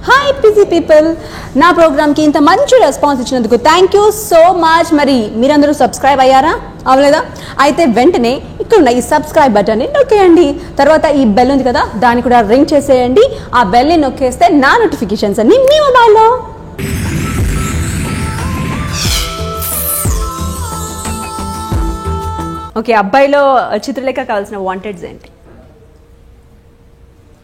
Hi PG people, నా ప్రోగ్రామ్కి ఇంత మంచి రెస్పాన్స్ ఇచ్చినందుకు థ్యాంక్ యూ సో మచ్. మరి మీరందరూ సబ్స్క్రైబ్ అయ్యారా? అవలేదా? అయితే వెంటనే ఇక్కడ ఈ సబ్స్క్రైబ్ బటన్ని నొక్కేయండి. తర్వాత ఈ బెల్ ఉంది కదా, దాన్ని కూడా రింగ్ చేసేయండి. ఆ బెల్ని నొక్కేస్తే నా నోటిఫికేషన్స్ అన్ని మీ మొబైల్లో. ఓకే, అబ్బాయిలో చిత్రలేఖ కావాల్సిన వాంటెడ్స్ ఏంటి?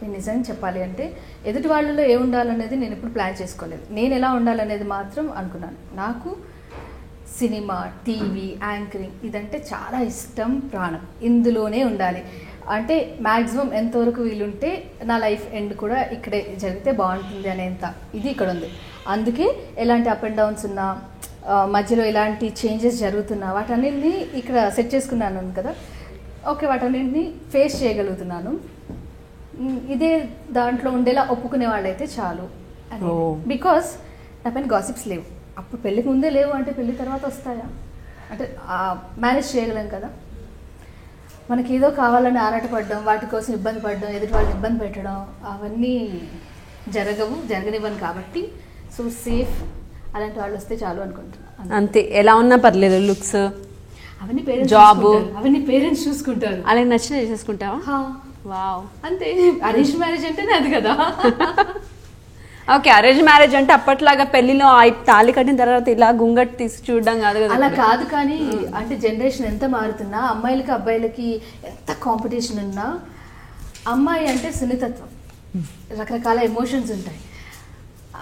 నేను నిజంగా చెప్పాలి అంటే ఎదుటి వాళ్ళలో ఏ ఉండాలనేది నేను ఇప్పుడు ప్లాన్ చేసుకోలేదు. నేను ఎలా ఉండాలనేది మాత్రం అనుకున్నాను. నాకు సినిమా, టీవీ, యాంకరింగ్ ఇదంటే చాలా ఇష్టం, ప్రాణం. ఇందులోనే ఉండాలి అంటే మ్యాక్సిమం ఎంతవరకు వీలుంటే నా లైఫ్ ఎండ్ కూడా ఇక్కడే జరిగితే బాగుంటుంది అనేంత ఇది ఇక్కడ ఉంది. అందుకే ఎలాంటి అప్ అండ్ డౌన్స్ ఉన్నా, మధ్యలో ఎలాంటి చేంజెస్ జరుగుతున్నా వాటన్నింటినీ ఇక్కడ సెట్ చేసుకున్నాను కదా. ఓకే, వాటన్నింటినీ ఫేస్ చేయగలుగుతున్నాను. ఇదే దాంట్లో ఉండేలా ఒప్పుకునే వాళ్ళైతే చాలు. బికాస్ నా పైన గాసిప్స్ లేవు. అప్పుడు పెళ్ళికి ముందే లేవు అంటే పెళ్ళి తర్వాత వస్తాయా అంటే మేనేజ్ చేయగలం కదా. మనకి ఏదో కావాలని ఆరాటపడడం, వాటి కోసం ఇబ్బంది పడడం, ఎదుటి వాళ్ళని ఇబ్బంది పెట్టడం అవన్నీ జరగనివ్వను కాబట్టి సో సేఫ్ అలాంటి వాళ్ళు వస్తే చాలు అనుకుంటున్నాను. అంతే, ఎలా ఉన్నా పర్లేదు. లుక్స్ అవన్నీ పేరెంట్స్, జాబ్ అవన్నీ పేరెంట్స్ చూసుకుంటారు. అలా నచ్చిన చేసుకుంటావా? వావ్, అంతే. అరేంజ్ మ్యారేజ్ అంటేనే అది కదా. ఓకే, అరేంజ్ మ్యారేజ్ అంటే అప్పట్లాగా పెళ్లిలో తాళి కట్టిన తర్వాత ఇలా గుంగట్ తీసి చూడడం కాదు కదా. అలా కాదు, కానీ అంటే జనరేషన్ ఎంత మారుతున్నా, అమ్మాయిలకి అబ్బాయిలకి ఎంత కాంపిటీషన్ ఉన్నా, అమ్మాయి అంటే సున్నితత్వం, రకరకాల ఎమోషన్స్ ఉంటాయి.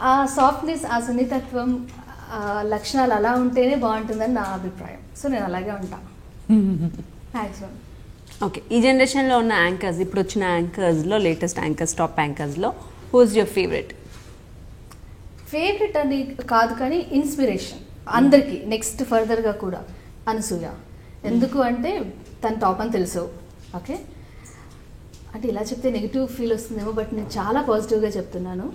ఆ సాఫ్ట్నెస్, ఆ సున్నితత్వం లక్షణాలు అలా ఉంటేనే బాగుంటుందని నా అభిప్రాయం. సో నేను అలాగే ఉంటాను మ్యాక్సిమం. ఓకే, ఈ జనరేషన్లో ఉన్న యాంకర్స్, ఇప్పుడు వచ్చిన యాంకర్స్లో, లేటెస్ట్ యాంకర్స్, టాప్ యాంకర్స్లో హూజ్ యువర్ ఫేవరెట్? ఫేవరెట్ అని కాదు కానీ ఇన్స్పిరేషన్ అందరికీ. నెక్స్ట్ ఫర్దర్గా కూడా అనసూయ. ఎందుకు అంటే తన టాప్ అని తెలుసు. ఓకే, అంటే ఇలా చెప్తే నెగిటివ్ ఫీల్ వస్తుందేమో, బట్ నేను చాలా పాజిటివ్గా చెప్తున్నాను.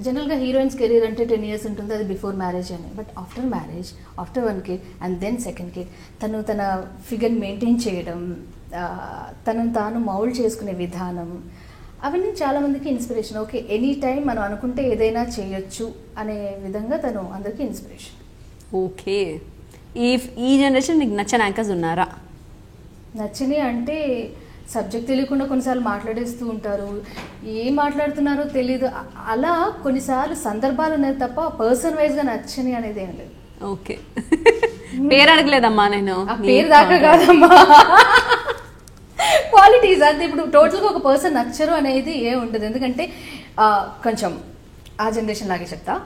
జనరల్గా హీరోయిన్స్ కెరీర్ అంటే 10 years ఉంటుంది, అది బిఫోర్ మ్యారేజ్ అని. But after marriage, after 1 kid and then 2nd kid, తన ఫిగర్ మెయింటైన్ చేయడం, తనను తాను మౌల్డ్ చేసుకునే విధానం, అవన్నీ చాలామందికి ఇన్స్పిరేషన్. ఓకే, ఎనీ టైం మనం అనుకుంటే ఏదైనా చేయొచ్చు అనే విధంగా తను అందరికీ ఇన్స్పిరేషన్. ఓకే, ఈ జనరేషన్ నీకు నచ్చిన యాంకర్స్ ఉన్నారా? నచ్చినాయి అంటే సబ్జెక్ట్ తెలియకుండా కొన్నిసార్లు మాట్లాడేస్తూ ఉంటారు, ఏం మాట్లాడుతున్నారో తెలీదు. అలా కొన్నిసార్లు సందర్భాలు ఉన్నాయి తప్ప పర్సన్ వైజ్గా నచ్చని అనేది ఏం లేదు. ఓకే, పేరు అడగలేదమ్మా నేను. పేరు దాకా కాదమ్మా, క్వాలిటీస్ అంతే. ఇప్పుడు టోటల్గా ఒక పర్సన్ నచ్చరు అనేది ఏం ఉండదు. ఎందుకంటే కొంచెం ఆ జనరేషన్ లాగే చెప్తా,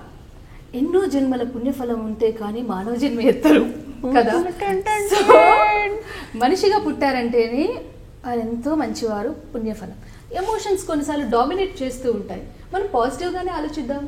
ఎన్నో జన్మల పుణ్యఫలం ఉంటే కానీ మానవ జన్మ ఎత్తరు కదా. మనిషిగా పుట్టారంటేనే వాళ్ళు ఎంతో మంచివారు, పుణ్యఫలం. ఎమోషన్స్ కొన్నిసార్లు డామినేట్ చేస్తూ ఉంటాయి. మనం పాజిటివ్గానే ఆలోచిద్దాం.